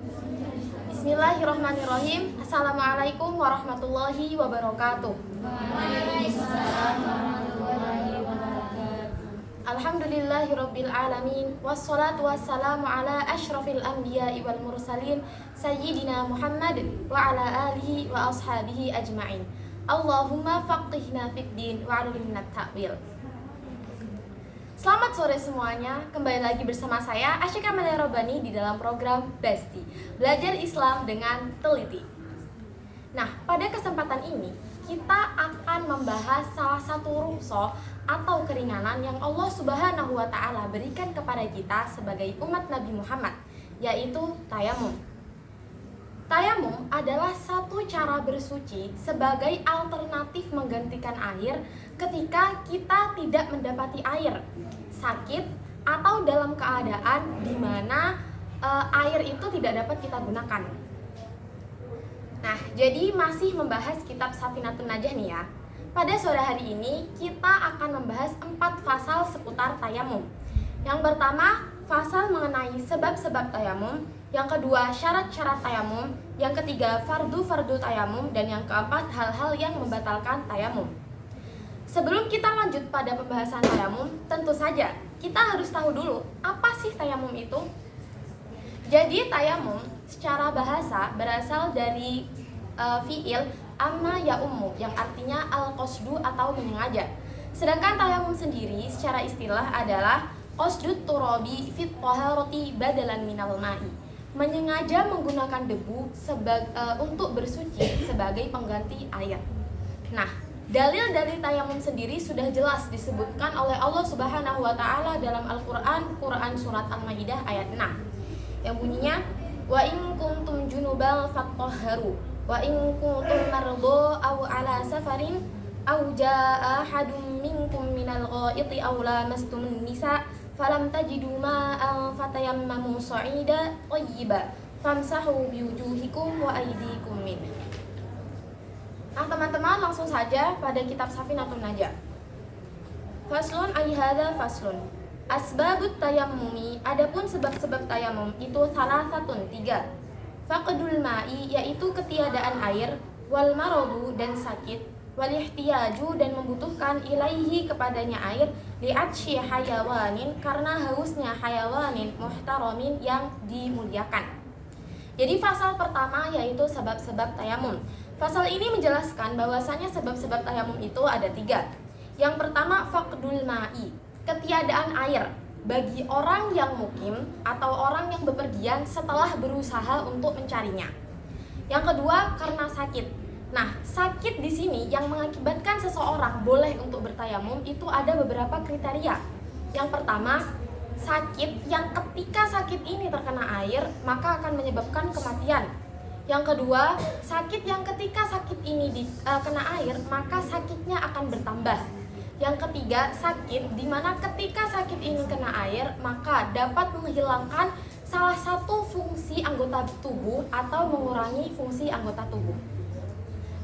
Bismillahirrahmanirrahim. Assalamualaikum warahmatullahi wabarakatuh. Alhamdulillahirabbil alamin wassalatu wassalamu ala asyrafil anbiya'i wal mursalin sayyidina Muhammad wa ala alihi wa ashabihi ajma'in. Allahumma faqihna fid din wa 'allimna ta'wil. Selamat sore semuanya, kembali lagi bersama saya Asyika Melia Robani di dalam program Besti, Belajar Islam dengan Teliti. Nah, pada kesempatan ini kita akan membahas salah satu rukso atau keringanan yang Allah Subhanahu wa Ta'ala berikan kepada kita sebagai umat Nabi Muhammad, yaitu tayamum. Tayamum adalah satu cara bersuci sebagai alternatif menggantikan air ketika kita tidak mendapati air, sakit, atau dalam keadaan di mana air itu tidak dapat kita gunakan. Nah, jadi masih membahas kitab Safinatun Najah nih ya. Pada sore hari ini kita akan membahas 4 fasal seputar tayamum. Yang pertama, fasal mengenai sebab-sebab tayamum. Yang kedua, syarat-syarat tayamum. Yang ketiga, fardu-fardu tayamum. Dan yang keempat, hal-hal yang membatalkan tayamum. Sebelum kita lanjut pada pembahasan tayamum, tentu saja kita harus tahu dulu apa sih tayamum itu. Jadi tayamum secara bahasa berasal dari fiil amma ya ummu yang artinya al-qasdu atau menyengaja. Sedangkan tayamum sendiri secara istilah adalah qasdut turabi fit taharati badalan minal ma'i. Menyengaja menggunakan debu untuk bersuci sebagai pengganti air. Nah, dalil dari tayamum sendiri sudah jelas disebutkan oleh Allah Subhanahu wa Ta'ala dalam Al-Qur'an, Quran surat Al-Maidah ayat 6. Yang bunyinya, wa in kuntum junubal fatahharu wa in kuntum mardo aw ala safarin aw jaa ahadum minkum minal ghaiti aw lamastumun nisa falam tajidu ma'an fatayammamu sa'ida thayyiba famsahu biwujuhikum wa aydikum min. Nah, teman-teman, langsung saja pada kitab Safinatun Najah. Faslun ay hadza faslun. Asbabut tayammumi, adapun sebab-sebab tayamum itu salah satu 3. Faqdul ma'i, yaitu ketiadaan air, wal maradu, dan sakit, wal ihtiyaju, dan membutuhkan ilaihi, kepadanya air, li'atsyi hayawanin, karena hausnya hayawanin muhtaramin, yang dimuliakan. Jadi fasal pertama yaitu sebab-sebab tayamum. Fasal ini menjelaskan bahwasanya sebab-sebab tayamum itu ada 3. Yang pertama, faqdul ma'i, ketiadaan air bagi orang yang mukim atau orang yang bepergian setelah berusaha untuk mencarinya. Yang kedua, karena sakit. Nah, sakit di sini yang mengakibatkan seseorang boleh untuk bertayamum itu ada beberapa kriteria. Yang pertama, sakit yang ketika sakit ini terkena air maka akan menyebabkan kematian. Yang kedua, sakit yang ketika sakit ini kena air maka sakitnya akan bertambah. Yang ketiga, sakit di mana ketika sakit ini kena air maka dapat menghilangkan salah satu fungsi anggota tubuh atau mengurangi fungsi anggota tubuh.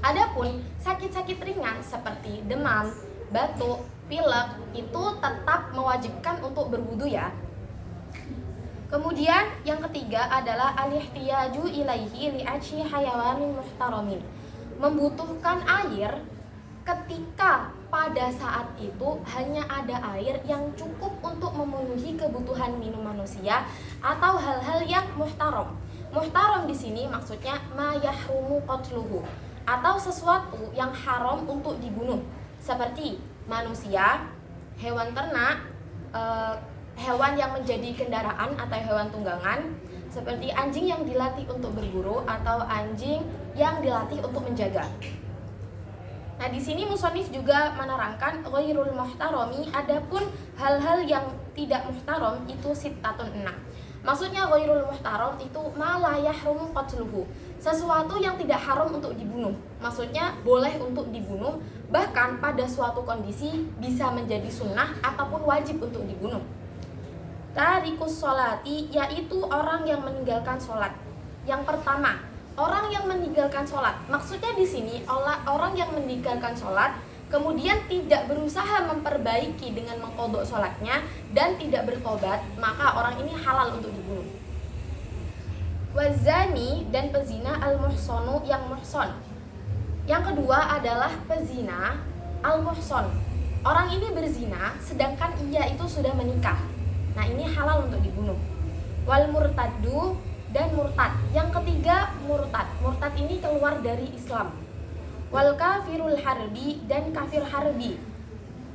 Adapun sakit-sakit ringan seperti demam, batuk, pilek itu tetap mewajibkan untuk berwudu ya. Kemudian yang ketiga adalah al-ihtiyaju ilaihi li'atsyi hayawanin muhtaramin. Membutuhkan air ketika pada saat itu hanya ada air yang cukup untuk memenuhi kebutuhan minum manusia atau hal-hal yang muhtaram. Muhtaram di sini maksudnya ma yahrumu qatluhu, atau sesuatu yang haram untuk dibunuh, seperti manusia, hewan ternak, hewan yang menjadi kendaraan atau hewan tunggangan, seperti anjing yang dilatih untuk berburu atau anjing yang dilatih untuk menjaga. Nah, di sini musonif juga menerangkan ghairul muhtarami, adapun hal-hal yang tidak muhtaram itu sittatun 6. Maksudnya ghairul muhtaram itu ma la yahrum qatluhu, sesuatu yang tidak haram untuk dibunuh. Maksudnya boleh untuk dibunuh, bahkan pada suatu kondisi bisa menjadi sunnah ataupun wajib untuk dibunuh. Tarikus sholati, yaitu orang yang meninggalkan sholat. Yang pertama, orang yang meninggalkan sholat. Maksudnya di sini orang yang meninggalkan sholat kemudian tidak berusaha memperbaiki dengan mengqadha sholatnya dan tidak bertobat, maka orang ini halal untuk dibunuh. Wazani dan pezina al-muhsonu yang muhson. Yang kedua adalah pezina al-muhson. Orang ini berzina sedangkan ia itu sudah menikah. Nah, ini halal untuk dibunuh. Wal murtaddu dan murtad. Yang ketiga murtad. Murtad ini keluar dari Islam. Wal kafirul harbi dan kafir harbi.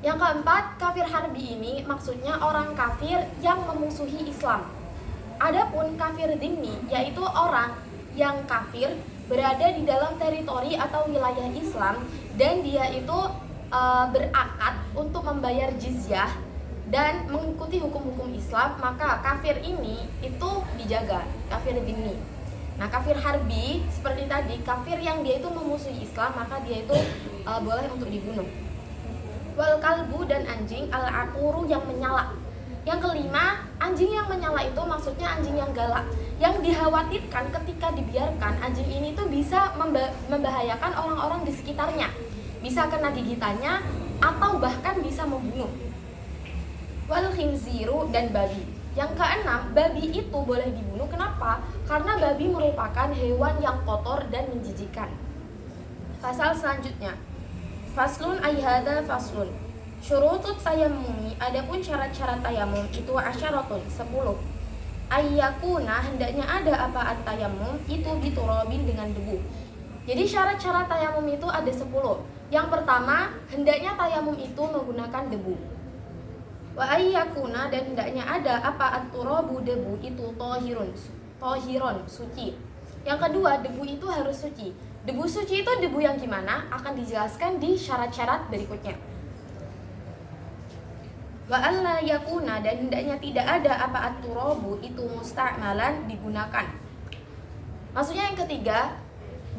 Yang keempat, kafir harbi ini maksudnya orang kafir yang memusuhi Islam. Adapun kafir dhimmi yaitu orang yang kafir berada di dalam teritori atau wilayah Islam dan dia itu berakad untuk membayar jizyah dan mengikuti hukum-hukum Islam, maka kafir ini itu dijaga, kafir dhimmi. Nah, kafir harbi seperti tadi, kafir yang dia itu memusuhi Islam, maka dia itu boleh untuk dibunuh. Wal kalbu dan anjing al-aquru yang menyala. Yang kelima, anjing yang menyala itu maksudnya anjing yang galak, yang dikhawatirkan ketika dibiarkan anjing ini tuh bisa membahayakan orang-orang di sekitarnya, bisa kena gigitannya atau bahkan bisa membunuh. Wal khinziru dan babi. Yang keenam, babi itu boleh dibunuh. Kenapa? Karena babi merupakan hewan yang kotor dan menjijikan. Pasal selanjutnya, faslun ayyada faslun. Syurutut tayammumi, adapun syarat-syarat tayamum itu asyaratun 10. Ayyakuna, hendaknya ada apa at-tayammum itu biturabin dengan debu. Jadi syarat-syarat tayamum itu ada 10. Yang pertama, hendaknya tayamum itu menggunakan debu. Wa ayyakuna, dan hendaknya ada apa at-turabu, debu itu tohirun, suci. Yang kedua, debu itu harus suci. Debu suci itu debu yang gimana? Akan dijelaskan di syarat-syarat berikutnya. Wa alla yakuna, dan hendaknya tidak ada apa at-turabu itu musta'malan, digunakan. Maksudnya yang ketiga,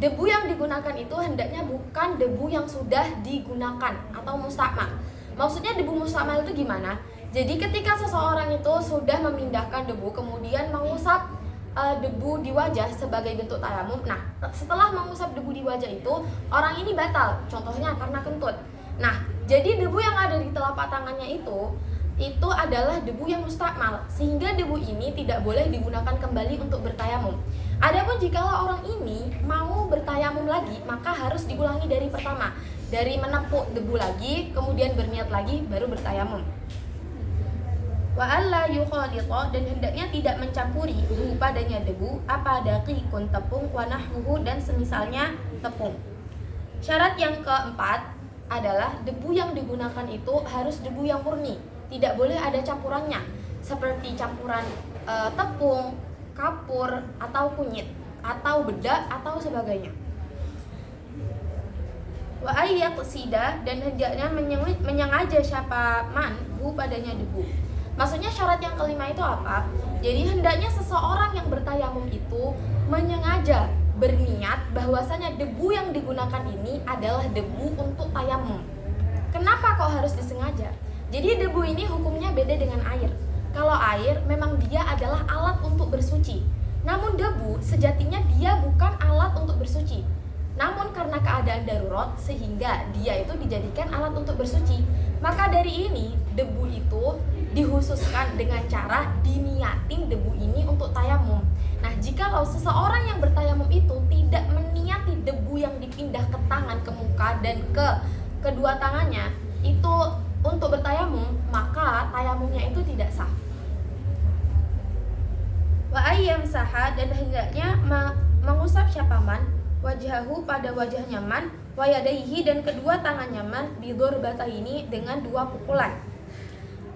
debu yang digunakan itu hendaknya bukan debu yang sudah digunakan atau musta'mal. Maksudnya debu musta'mal itu gimana? Jadi ketika seseorang itu sudah memindahkan debu kemudian mengusap debu di wajah sebagai bentuk tayamum. Nah, setelah mengusap debu di wajah itu, orang ini batal. Contohnya karena kentut. Nah, jadi debu yang ada di telapak tangannya itu adalah debu yang mustakmal, sehingga debu ini tidak boleh digunakan kembali untuk bertayamum. Adapun jikalau orang ini mau bertayamum lagi, maka harus diulangi dari pertama, dari menepuk debu lagi, kemudian berniat lagi, baru bertayamum. Wa alla yukhalita, dan hendaknya tidak mencampuri padanya debu apa daqiqun, tepung, wa nahwuhu, dan semisalnya tepung. Syarat yang keempat adalah debu yang digunakan itu harus debu yang murni, tidak boleh ada campurannya seperti campuran tepung, kapur, atau kunyit, atau bedak, atau sebagainya. Wa ayyaqsida, dan hendaknya menyengaja siapa manhu padanya debu. Maksudnya syarat yang kelima itu apa? Jadi hendaknya seseorang yang bertayamum itu menyengaja berniat bahwasanya debu yang digunakan ini adalah debu untuk tayamum. Kenapa kok harus disengaja? Jadi debu ini hukumnya beda dengan air. Kalau air memang dia adalah alat untuk bersuci. Namun debu sejatinya dia bukan alat untuk bersuci. Namun karena keadaan darurat sehingga dia itu dijadikan alat untuk bersuci. Maka dari ini debu itu dihususkan dengan cara diniatin debu ini untuk tayamum. Nah, jikalau seseorang yang bertayamum itu tidak meniati debu yang dipindah ke tangan, ke muka, dan ke kedua tangannya itu untuk bertayamum, maka tayamumnya itu tidak sah. Wa ayyam saha, dan hendaknya mengusap syapaman wajhahu pada wajahnya man, wa yadaihi, dan kedua tangannya man, bidorbatahini, dengan 2 pukulan.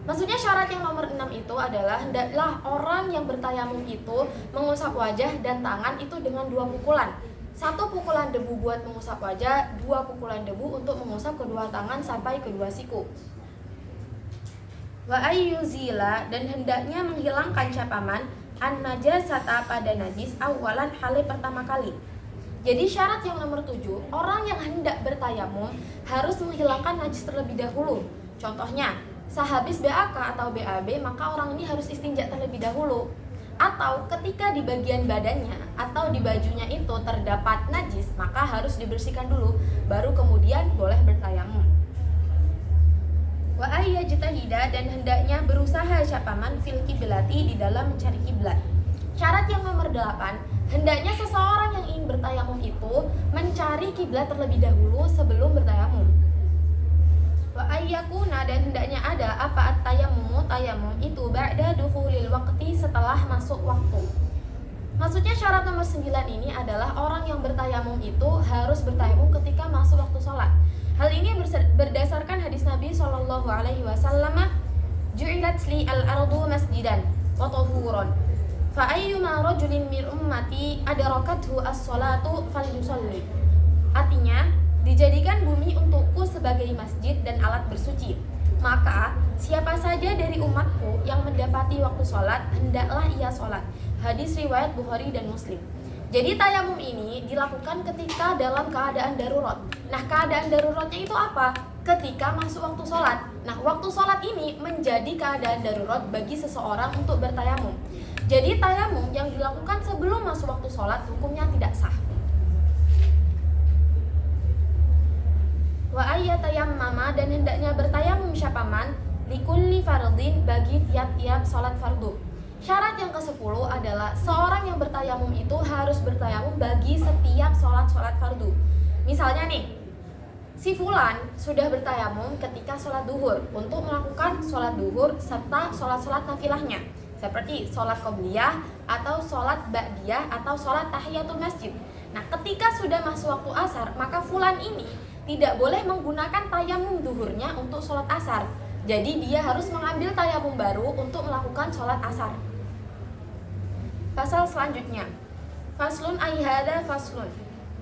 Maksudnya syarat yang nomor 6 itu adalah hendaklah orang yang bertayamum itu mengusap wajah dan tangan itu dengan 2 pukulan. 1 pukulan debu buat mengusap wajah, 2 pukulan debu untuk mengusap kedua tangan sampai kedua siku. Wa ayyuzila, dan hendaknya menghilangkan syapaman an-najasata pada najis awalan hale pertama kali. Jadi syarat yang nomor 7, orang yang hendak bertayamum harus menghilangkan najis terlebih dahulu. Contohnya, sehabis BAK atau BAB, maka orang ini harus istinja terlebih dahulu. Atau ketika di bagian badannya atau di bajunya itu terdapat najis, maka harus dibersihkan dulu, baru kemudian boleh bertayamum. Wa ayyajtahida, dan hendaknya berusaha syapaman fil kiblati, di dalam mencari kiblat. Syarat yang nomor 8, hendaknya seseorang yang ingin bertayamum itu mencari kiblat terlebih dahulu sebelum bertayamum. Wa ayyakuna, dan hendaknya ada apa at-tayamum itu ba'da dukhulil waqti, setelah masuk waktu. Maksudnya syarat nomor 9 ini adalah orang yang bertayamum itu harus bertayamum ketika masuk waktu sholat. Hal ini berdasarkan hadis Nabi SAW, ju'ilat li al-ardu masjidan wa tahuran fa ayyuma rajulin min ummati adrakathu as-salatu falyusalli. Artinya, dijadikan bumi untukku sebagai masjid dan alat bersuci. Maka siapa saja dari umatku yang mendapati waktu sholat, hendaklah ia sholat. Hadis riwayat Bukhari dan Muslim. Jadi tayamum ini dilakukan ketika dalam keadaan darurat. Nah, keadaan daruratnya itu apa? Ketika masuk waktu sholat. Nah, waktu sholat ini menjadi keadaan darurat bagi seseorang untuk bertayamum. Jadi tayamum yang dilakukan sebelum masuk waktu sholat hukumnya tidak sah. Wa ayyatayammama, dan hendaknya bertayamum syapaman likulli fardin, bagi tiap-tiap sholat fardu. Syarat yang ke-10 adalah seorang yang bertayamum itu harus bertayamum bagi setiap sholat fardu. Misalnya nih, si fulan sudah bertayamum ketika sholat duhur untuk melakukan sholat duhur serta sholat nafilahnya, seperti sholat qobliyah atau sholat ba'diyah atau sholat tahiyatul masjid. Nah, ketika sudah masuk waktu asar, maka fulan ini tidak boleh menggunakan tayamum duhurnya untuk sholat asar. Jadi dia harus mengambil tayamum baru untuk melakukan sholat asar. Pasal selanjutnya, faslun aihada faslun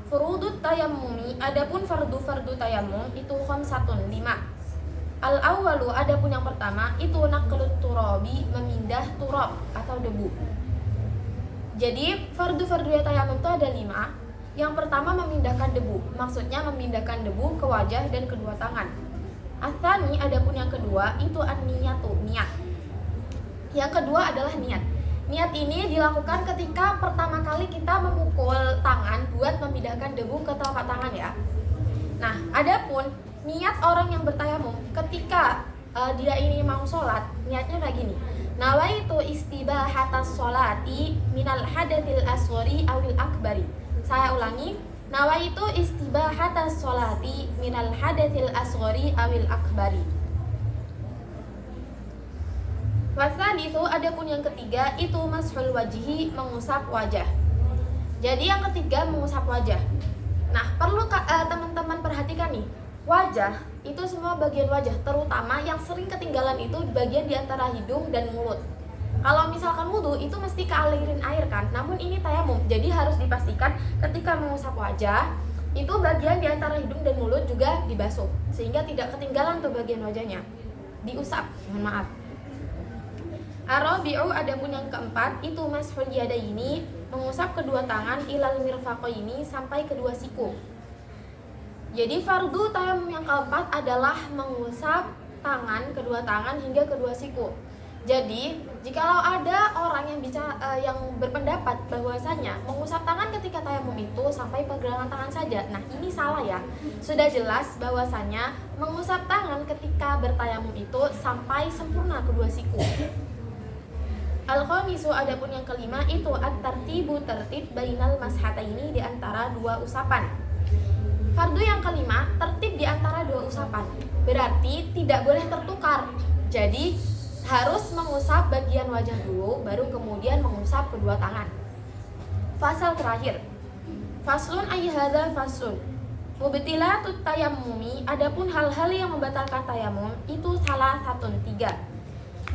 furudut tayammumi, adapun fardu tayamum itu khamsatun, 5. Al awwalu, adapun yang pertama itu naqlut turabi, memindah turab atau debu. Jadi fardu tayamum itu ada 5. Yang pertama memindahkan debu, maksudnya memindahkan debu ke wajah dan kedua tangan. Atsani, adapun yang kedua itu an-niyatu, niat. Yang kedua adalah niat. Niat ini dilakukan ketika pertama kali kita memukul tangan buat memindahkan debu ke telapak tangan ya. Nah, adapun niat orang yang bertayamum ketika dia ini mau sholat, niatnya kayak gini. Nawaitu istibahatas sholati minal hadatsil asghari awil akbari. Saya ulangi, nawaitu istibahatas sholati minal hadatsil asghari awil akbari. Wasal itu, adapun yang ketiga itu mashul wajhi, mengusap wajah. Jadi yang ketiga mengusap wajah. Nah, perlu teman-teman perhatikan nih, wajah itu semua bagian wajah, terutama yang sering ketinggalan itu bagian di antara hidung dan mulut. Kalau misalkan wudhu itu mesti kealirin air kan, namun ini tayamum, jadi harus dipastikan ketika mengusap wajah itu bagian di antara hidung dan mulut juga dibasuh, sehingga tidak ketinggalan tuh bagian wajahnya, diusap, mohon maaf. Ar-rabi'u, adapun yang keempat itu mashul yadaini, mengusap kedua tangan ilal mirfaqaini, sampai kedua siku. Jadi fardu tayamum yang keempat adalah mengusap kedua tangan hingga kedua siku. Jadi, jikalau ada orang yang berpendapat bahwasanya mengusap tangan ketika tayamum itu sampai pergelangan tangan saja, nah ini salah ya. Sudah jelas bahwasanya mengusap tangan ketika bertayamum itu sampai sempurna kedua siku. Al-khamisu, adapun yang kelima itu at-tartibu, tertib bainal mashataini, di antara dua usapan. Fardu yang kelima tertib di antara dua usapan, berarti tidak boleh tertukar. Jadi harus mengusap bagian wajah dulu, baru kemudian mengusap kedua tangan. Fasal terakhir, faslun ayyahadha faslun mubtilatut tayammumi, adapun hal-hal yang membatalkan tayamum itu salah satu 3.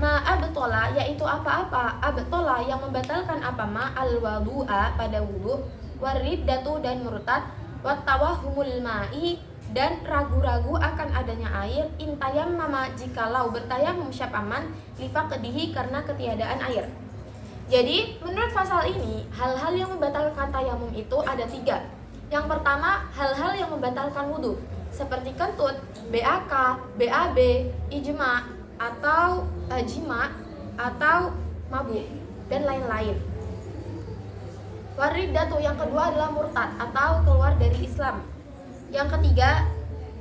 Ma'abtola, yaitu apa-apa, abtola yang membatalkan apa al-wadu'a, pada wudu, wariddatu dan murtad, wattawahumul ma'i, dan ragu-ragu akan adanya air, intayammama, jikalau bertayamum syapaman, lifaqdihi, karena ketiadaan air. Jadi menurut pasal ini, hal-hal yang membatalkan tayamum itu ada 3. Yang pertama, hal-hal yang membatalkan wudu, seperti kentut, BAK, BAB, ijma, atau jima, atau mabuk, dan lain-lain. Wariddatu, yang kedua adalah murtad atau keluar dari Islam. Yang ketiga,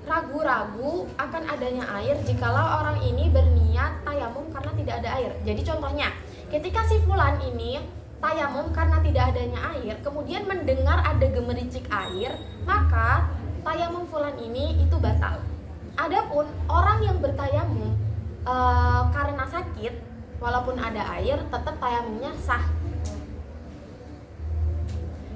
ragu-ragu akan adanya air jikalau orang ini berniat tayamum karena tidak ada air. Jadi contohnya, ketika si fulan ini tayamum karena tidak adanya air, kemudian mendengar ada gemericik air, maka tayamum fulan ini itu batal. Adapun orang yang bertayamum karena sakit, walaupun ada air, tetap tayamumnya sah.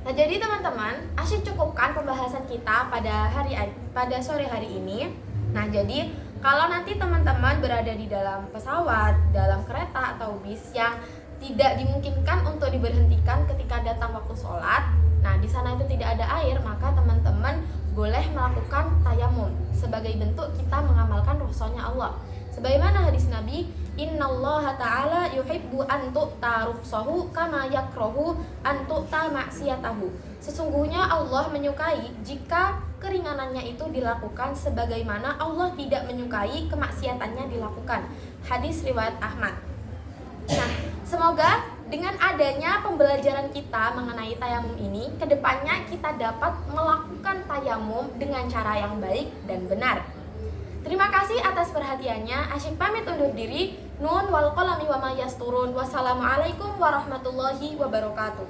Nah, jadi teman-teman, asyik cukupkan pembahasan kita pada sore hari ini. Nah, jadi kalau nanti teman-teman berada di dalam pesawat, dalam kereta atau bis yang tidak dimungkinkan untuk diberhentikan ketika datang waktu sholat, nah di sana itu tidak ada air, maka teman-teman boleh melakukan tayamum sebagai bentuk kita mengamalkan rukhsahnya Allah. Sebagaimana hadis Nabi, innallaha ta'ala yuhibbu an tu'ta rukhsahu kama yakrahu an tu'ta maksiyatahu. Sesungguhnya Allah menyukai jika keringanannya itu dilakukan sebagaimana Allah tidak menyukai kemaksiatannya dilakukan. Hadis riwayat Ahmad. Nah, semoga dengan adanya pembelajaran kita mengenai tayamum ini, kedepannya kita dapat melakukan tayamum dengan cara yang baik dan benar. Terima kasih atas perhatiannya. Asyik pamit undur diri. Nun wal qalami wa ma yasturun. Wassalamualaikum warahmatullahi wabarakatuh.